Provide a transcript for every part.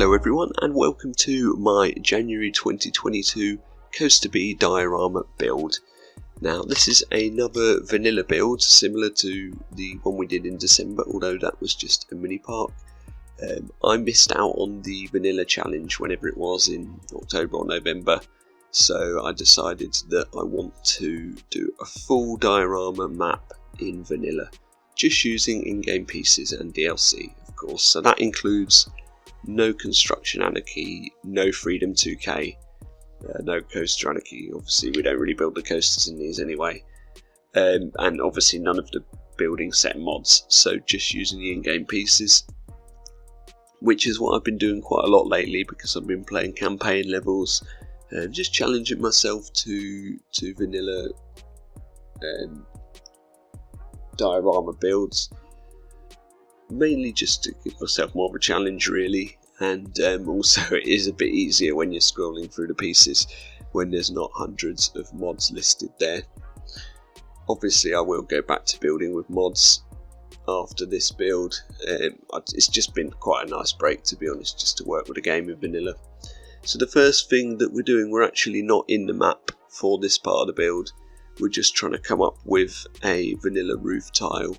Hello everyone and welcome to my January 2022 Coaster Bee diorama build. Now this is another vanilla build similar to the one we did in December, although that was just a mini park. I missed out on the vanilla challenge whenever it was in October or November, so I decided that I want to do a full diorama map in vanilla, just using in-game pieces and DLC of course. So that includes no construction anarchy, no freedom 2k, no coaster anarchy. Obviously we don't really build the coasters in these anyway, and obviously none of the building set mods, so just using the in-game pieces, which is what I've been doing quite a lot lately because I've been playing campaign levels and just challenging myself to vanilla diorama builds, mainly just to give myself more of a challenge really, and also it is a bit easier when you're scrolling through the pieces when there's not hundreds of mods listed there. Obviously I will go back to building with mods after this build. It's just been quite a nice break, to be honest, just to work with a game in vanilla. So the first thing that we're doing, we're actually not in the map for this part of the build. We're just trying to come up with a vanilla roof tile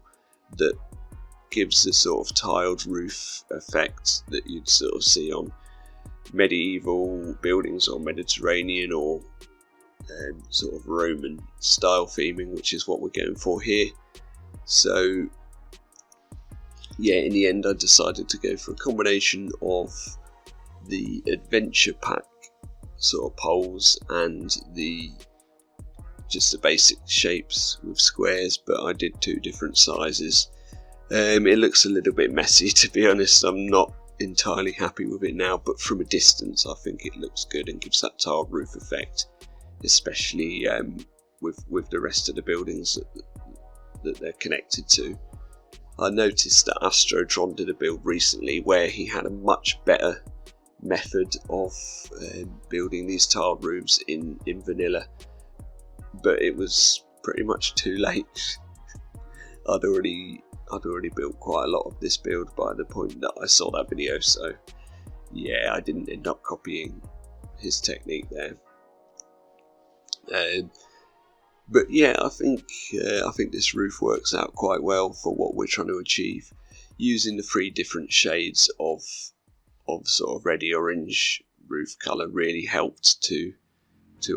that gives the sort of tiled roof effect that you'd sort of see on medieval buildings or Mediterranean or sort of Roman style theming, which is what we're going for here. So yeah, in the end I decided to go for a combination of the adventure pack sort of poles and just the basic shapes with squares, but I did two different sizes. It looks a little bit messy, to be honest. I'm not entirely happy with it now, but from a distance I think it looks good and gives that tiled roof effect, especially with the rest of the buildings that they're connected to. I noticed that Astrotron did a build recently where he had a much better method of building these tiled roofs in vanilla, but it was pretty much too late. I'd already built quite a lot of this build by the point that I saw that video, so yeah, I didn't end up copying his technique there. But yeah, I think this roof works out quite well for what we're trying to achieve. Using the three different shades of sort of reddy orange roof colour really helped to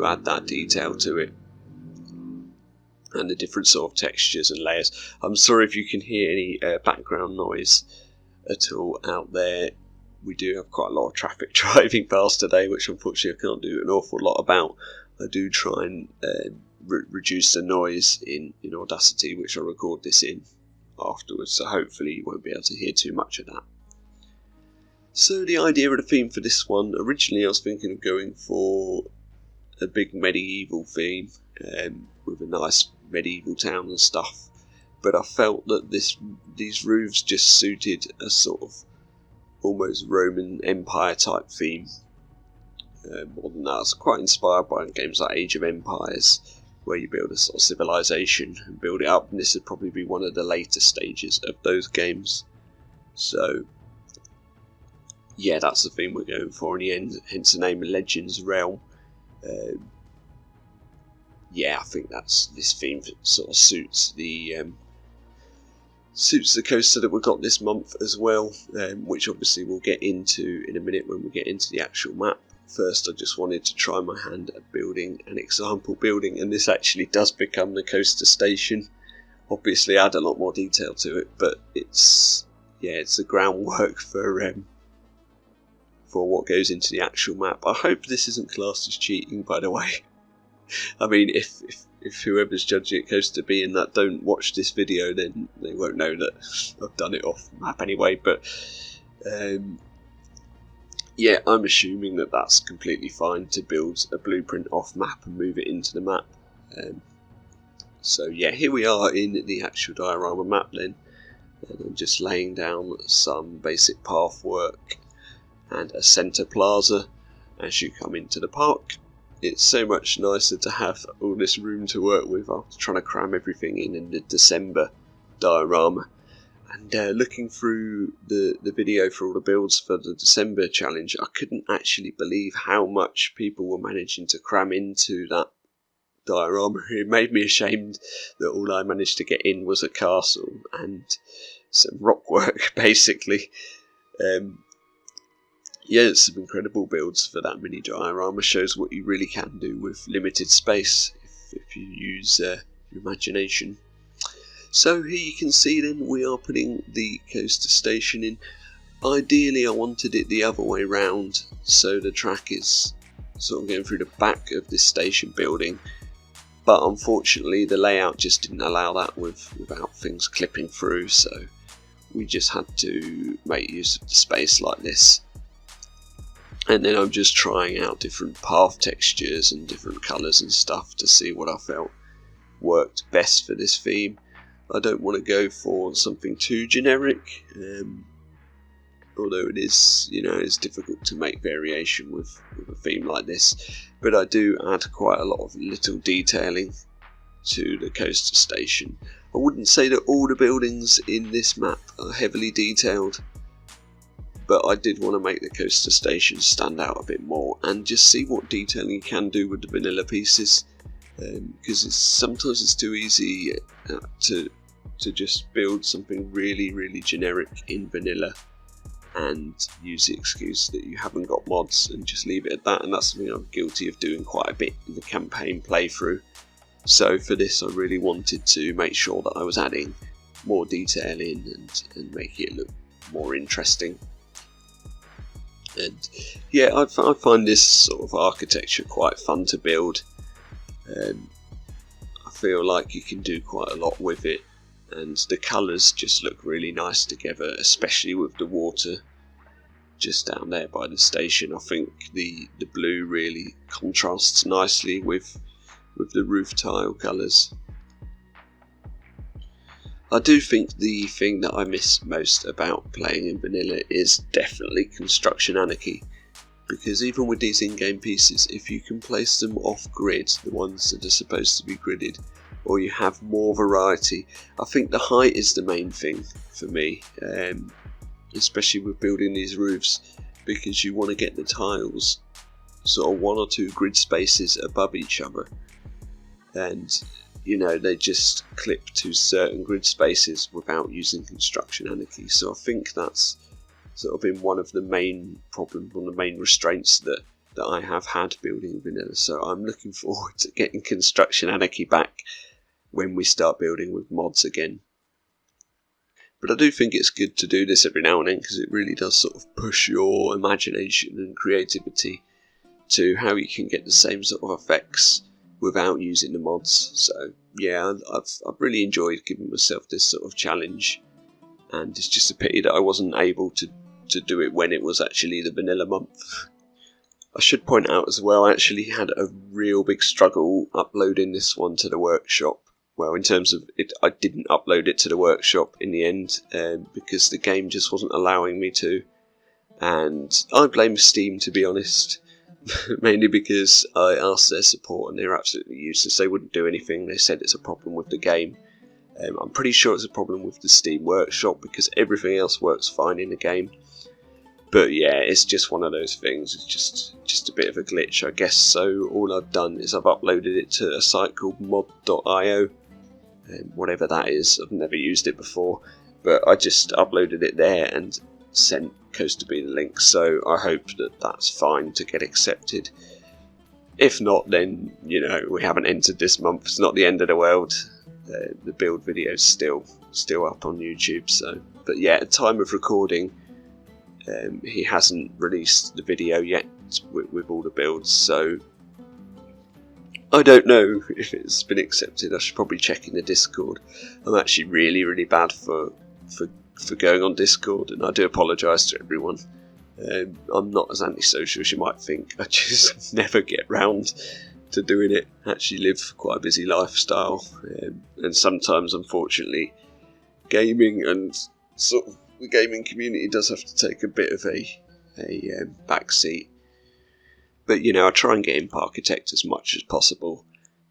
add that detail to it, and the different sort of textures and layers. I'm sorry if you can hear any background noise at all out there. We do have quite a lot of traffic driving past today, which unfortunately I can't do an awful lot about. I do try and reduce the noise in Audacity, which I'll record this in afterwards, so hopefully you won't be able to hear too much of that. So the idea of the theme for this one, originally I was thinking of going for a big medieval theme with a nice medieval town and stuff, but I felt that these roofs just suited a sort of almost Roman Empire type theme. More than that, I was quite inspired by games like Age of Empires, where you build a sort of civilization and build it up, and this would probably be one of the later stages of those games. So yeah, that's the theme we're going for in the end, hence the name Legends Realm. Yeah, I think this theme sort of suits the coaster that we've got this month as well, which obviously we'll get into in a minute when we get into the actual map. First I just wanted to try my hand at building an example building, and this actually does become the coaster station. Obviously add a lot more detail to it, but it's the groundwork for what goes into the actual map. I hope this isn't classed as cheating, by the way. I mean, if whoever's judging it Coaster Bee and that don't watch this video, then they won't know that I've done it off map anyway, but yeah, I'm assuming that that's completely fine to build a blueprint off map and move it into the map. So yeah, here we are in the actual diorama map then, and I'm just laying down some basic path work and a centre plaza as you come into the park. It's so much nicer to have all this room to work with after trying to cram everything in the December diorama, And looking through the video for all the builds for the December challenge, I couldn't actually believe how much people were managing to cram into that diorama. It made me ashamed that all I managed to get in was a castle and some rock work, basically. Yeah, some incredible builds for that mini diorama. Shows what you really can do with limited space if you use your imagination. So here you can see then we are putting the coaster station in. Ideally I wanted it the other way round, so the track is sort of going through the back of this station building, but unfortunately the layout just didn't allow that without things clipping through, so we just had to make use of the space like this. And then I'm just trying out different path textures and different colours and stuff to see what I felt worked best for this theme. I don't want to go for something too generic, although it is, it's difficult to make variation with a theme like this, but I do add quite a lot of little detailing to the coaster station. I wouldn't say that all the buildings in this map are heavily detailed, but I did want to make the coaster station stand out a bit more and just see what detailing you can do with the vanilla pieces, because sometimes it's too easy to just build something really generic in vanilla and use the excuse that you haven't got mods and just leave it at that, and that's something I'm guilty of doing quite a bit in the campaign playthrough. So for this I really wanted to make sure that I was adding more detail in and making it look more interesting. And yeah, I find this sort of architecture quite fun to build. I feel like you can do quite a lot with it, and the colours just look really nice together, especially with the water just down there by the station. I think the blue really contrasts nicely with the roof tile colours. I do think the thing that I miss most about playing in vanilla is definitely construction anarchy, because even with these in-game pieces, if you can place them off grid, the ones that are supposed to be gridded, or you have more variety, I think the height is the main thing for me, especially with building these roofs, because you want to get the tiles sort of 1 or 2 grid spaces above each other, and they just clip to certain grid spaces without using construction anarchy. So I think that's sort of been one of the main problems, one of the main restraints that I have had building vanilla. So I'm looking forward to getting construction anarchy back when we start building with mods again. But I do think it's good to do this every now and then, because it really does sort of push your imagination and creativity to how you can get the same sort of effects without using the mods. So yeah, I've really enjoyed giving myself this sort of challenge, and it's just a pity that I wasn't able to do it when it was actually the vanilla month. I should point out as well, I actually had a real big struggle uploading this one to the workshop. Well, in terms of it, I didn't upload it to the workshop in the end, because the game just wasn't allowing me to, and I blame Steam, to be honest. Mainly because I asked their support and they're absolutely useless. They wouldn't do anything. They said it's a problem with the game. I'm pretty sure it's a problem with the Steam Workshop, because everything else works fine in the game. But yeah, it's just one of those things. It's just a bit of a glitch, I guess. So all I've done is I've uploaded it to a site called mod.io, whatever that is. I've never used it before, but I just uploaded it there and sent Coaster B the link, so I hope that that's fine to get accepted. If not, then we haven't entered this month. It's not the end of the world. The build video is still up on YouTube. So, but yeah, at time of recording, he hasn't released the video yet with all the builds, so I don't know if it's been accepted. I should probably check in the Discord. I'm actually really bad for going on Discord, and I do apologise to everyone. I'm not as antisocial as you might think. I just never get round to doing it. I actually live quite a busy lifestyle, and sometimes, unfortunately, gaming and sort of the gaming community does have to take a bit of a back seat. But I try and get in Parkitect as much as possible,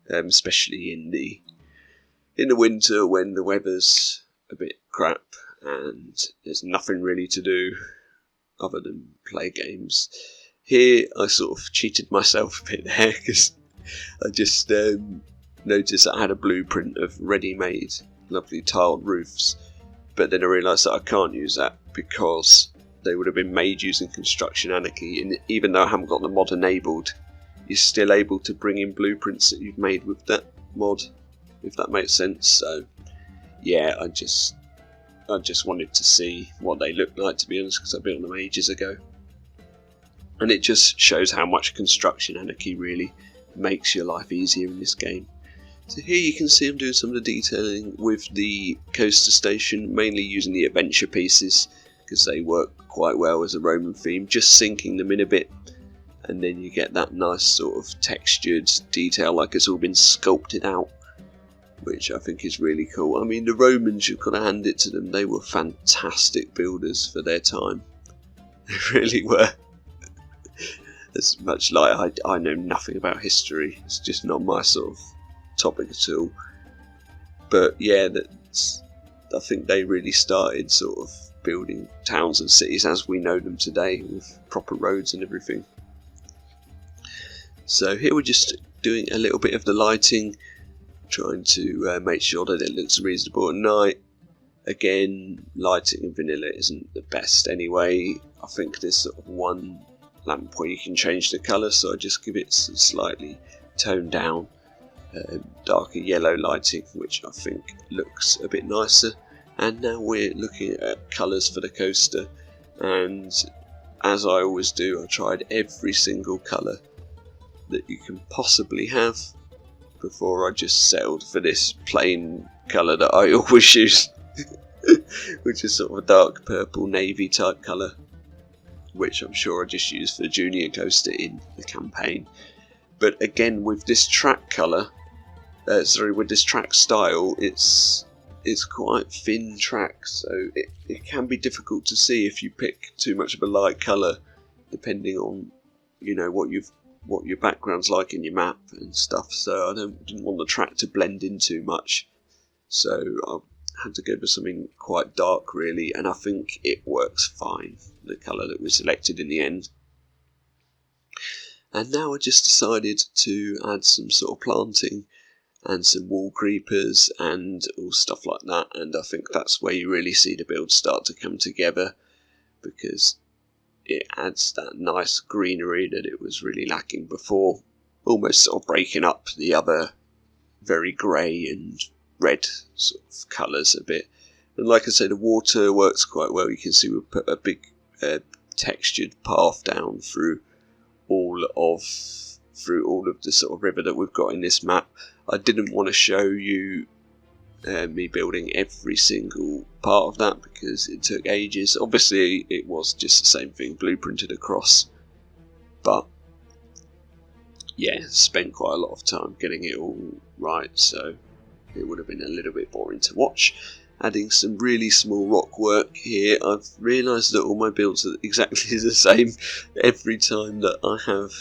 especially in the winter when the weather's a bit crap and there's nothing really to do other than play games. Here I sort of cheated myself a bit there, because I just noticed I had a blueprint of ready-made lovely tiled roofs, but then I realised that I can't use that because they would have been made using Construction Anarchy, and even though I haven't got the mod enabled, you're still able to bring in blueprints that you've made with that mod, if that makes sense. So yeah, I just wanted to see what they look like, to be honest, because I built them ages ago. And it just shows how much Construction Anarchy really makes your life easier in this game. So here you can see I'm doing some of the detailing with the coaster station, mainly using the adventure pieces, because they work quite well as a Roman theme, just sinking them in a bit, and then you get that nice sort of textured detail, like it's all been sculpted out, which I think is really cool. I mean, the Romans, you've got to hand it to them, they were fantastic builders for their time. They really were. As much like I know nothing about history, it's just not my sort of topic at all. But yeah, I think they really started sort of building towns and cities as we know them today, with proper roads and everything. So here we're just doing a little bit of the lighting, trying to make sure that it looks reasonable at night. Again, lighting in vanilla isn't the best anyway. I think there's sort of one lamp where you can change the colour, so I just give it some slightly toned down darker yellow lighting, which I think looks a bit nicer. And now we're looking at colours for the coaster, and as I always do, I tried every single colour that you can possibly have before I just settled for this plain colour that I always use, which is sort of a dark purple navy type colour, which I'm sure I just used for the junior coaster in the campaign. But again, with this track colour, with this track style, it's quite thin track, so it can be difficult to see if you pick too much of a light colour, depending on, you know, what your background's like in your map and stuff. So I didn't want the track to blend in too much, so I had to go for something quite dark really, and I think it works fine, the colour that we selected in the end. And now I just decided to add some sort of planting and some wall creepers and all stuff like that, and I think that's where you really see the build start to come together, because it adds that nice greenery that it was really lacking before, almost sort of breaking up the other very grey and red sort of colours a bit. And like I said, the water works quite well. You can see we put a big textured path down through all of the sort of river that we've got in this map. I didn't want to show you me building every single part of that because it took ages. Obviously it was just the same thing blueprinted across, but yeah, spent quite a lot of time getting it all right, so it would have been a little bit boring to watch. Adding some really small rock work here. I've realised that all my builds are exactly the same. Every time that I have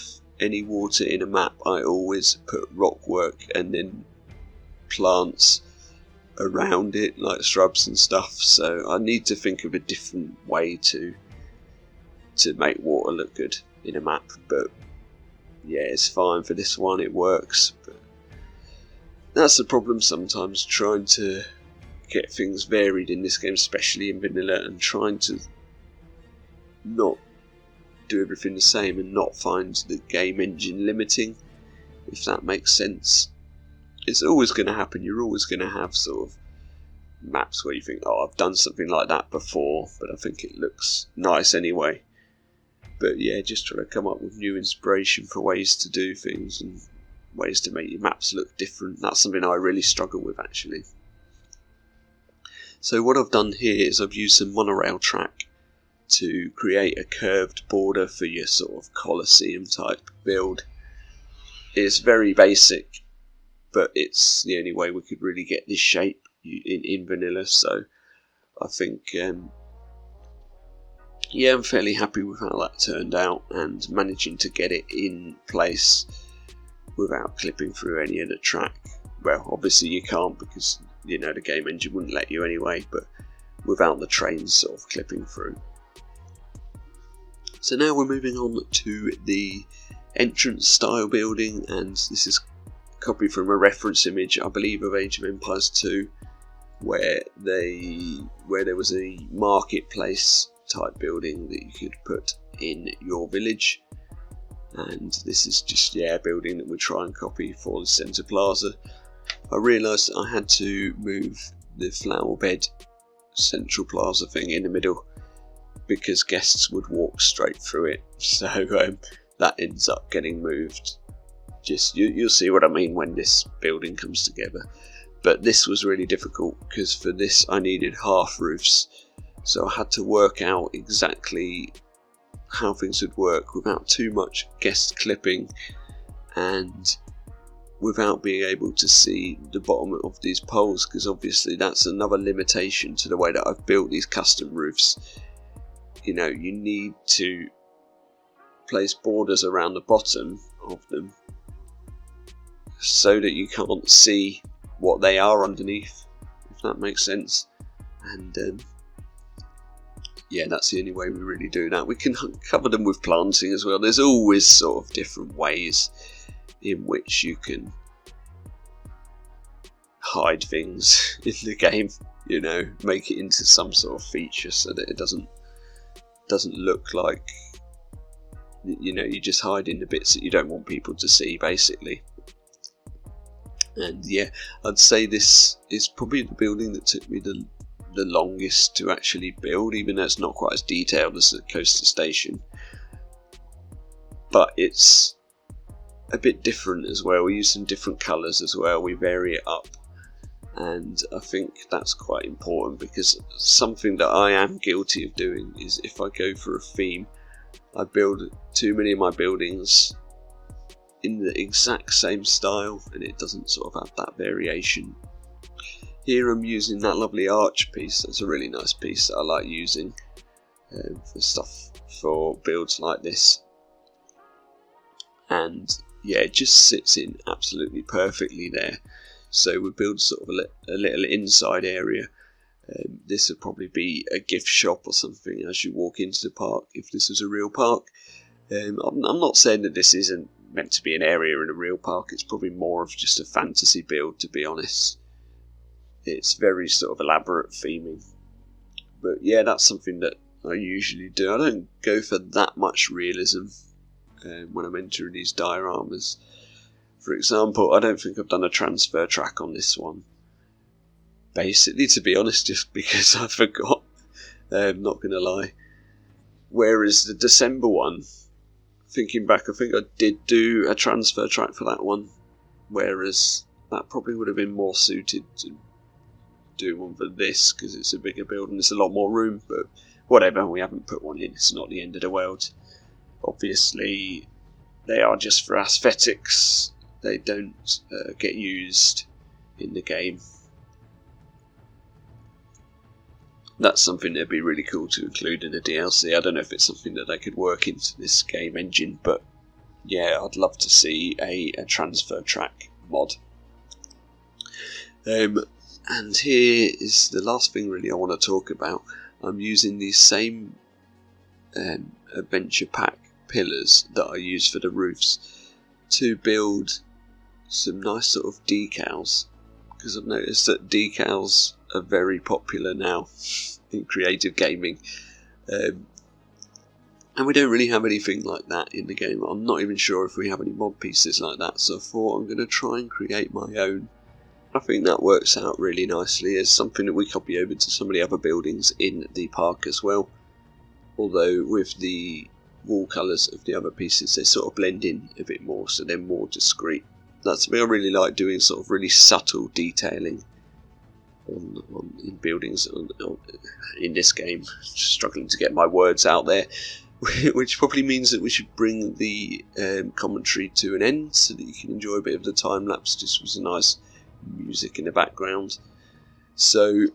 any water in a map, I always put rock work and then plants around it, like shrubs and stuff. So I need to think of a different way to make water look good in a map. But yeah, it's fine for this one, it works. But that's the problem sometimes, trying to get things varied in this game, especially in vanilla, and trying to not do everything the same and not find the game engine limiting, if that makes sense. It's always going to happen. You're always going to have sort of maps where you think, oh, I've done something like that before, but I think it looks nice anyway. But yeah, just trying to come up with new inspiration for ways to do things and ways to make your maps look different. That's something I really struggle with, actually. So what I've done here is I've used some monorail track to create a curved border for your sort of Colosseum type build. It's very basic, but it's the only way we could really get this shape in vanilla, so I think yeah, I'm fairly happy with how that turned out and managing to get it in place without clipping through any of the track. Well, obviously you can't, because you know the game engine wouldn't let you anyway, but without the trains sort of clipping through. So now we're moving on to the entrance style building, and this is copied from a reference image, I believe, of Age of Empires 2, where there was a marketplace type building that you could put in your village. And this is just a building that we try and copy for the centre plaza. I realised I had to move the flower bed central plaza thing in the middle because guests would walk straight through it, so that ends up getting moved. Just you'll see what I mean when this building comes together. But this was really difficult because for this I needed half roofs, so I had to work out exactly how things would work without too much guest clipping and without being able to see the bottom of these poles, because obviously that's another limitation to the way that I've built these custom roofs. You know, you need to place borders around the bottom of them so that you can't see what they are underneath, if that makes sense. And that's the only way we really do that. We can cover them with planting as well. There's always sort of different ways in which you can hide things in the game, you know, make it into some sort of feature so that it doesn't look like, you know, you just hide in the bits that you don't want people to see, basically. And I'd say this is probably the building that took me the longest to actually build, even though it's not quite as detailed as the coaster station. But it's a bit different as well. We use some different colours as well, we vary it up. And I think that's quite important, because something that I am guilty of doing is if I go for a theme, I build too many of my buildings in the exact same style and it doesn't sort of have that variation. Here I'm using that lovely arch piece. That's a really nice piece that I like using for stuff, for builds like this. And it just sits in absolutely perfectly there. So we build sort of a little inside area. This would probably be a gift shop or something as you walk into the park, if this was a real park. I'm not saying that this isn't meant to be an area in a real park. It's probably more of just a fantasy build, to be honest. It's very sort of elaborate theming. But that's something that I usually do. I don't go for that much realism when I'm entering these dioramas. For example, I don't think I've done a transfer track on this one. Basically, to be honest, just because I forgot. Not going to lie. Whereas the December one, thinking back, I think I did do a transfer track for that one. Whereas that probably would have been more suited to do one for this, because it's a bigger build and there's a lot more room. But whatever, we haven't put one in. It's not the end of the world. Obviously, they are just for aesthetics. They don't get used in the game. That's something that'd be really cool to include in a DLC. I don't know if it's something that they could work into this game engine, but I'd love to see a transfer track mod. And here is the last thing really I want to talk about. I'm using these same adventure pack pillars that I use for the roofs to build some nice sort of decals, because I've noticed that decals are very popular now in creative gaming, and we don't really have anything like that in the game. I'm not even sure if we have any mod pieces like that, so I thought I'm going to try and create my own. I think that works out really nicely. It's something that we copy over to some of the other buildings in the park as well, although with the wall colours of the other pieces they sort of blend in a bit more, so they're more discreet. That's something I really like doing, sort of really subtle detailing in buildings in this game. Just struggling to get my words out there, which probably means that we should bring the commentary to an end so that you can enjoy a bit of the time lapse just with some nice music in the background. So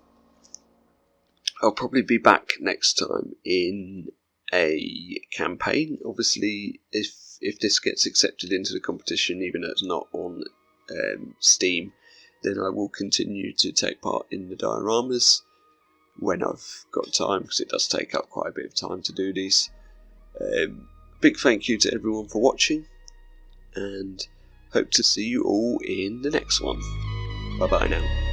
I'll probably be back next time in a campaign. Obviously, if this gets accepted into the competition, even though it's not on Steam, then I will continue to take part in the dioramas. when I've got time, because it does take up quite a bit of time to do these. Big thank you to everyone for watching, and hope to see you all in the next one. Bye bye now.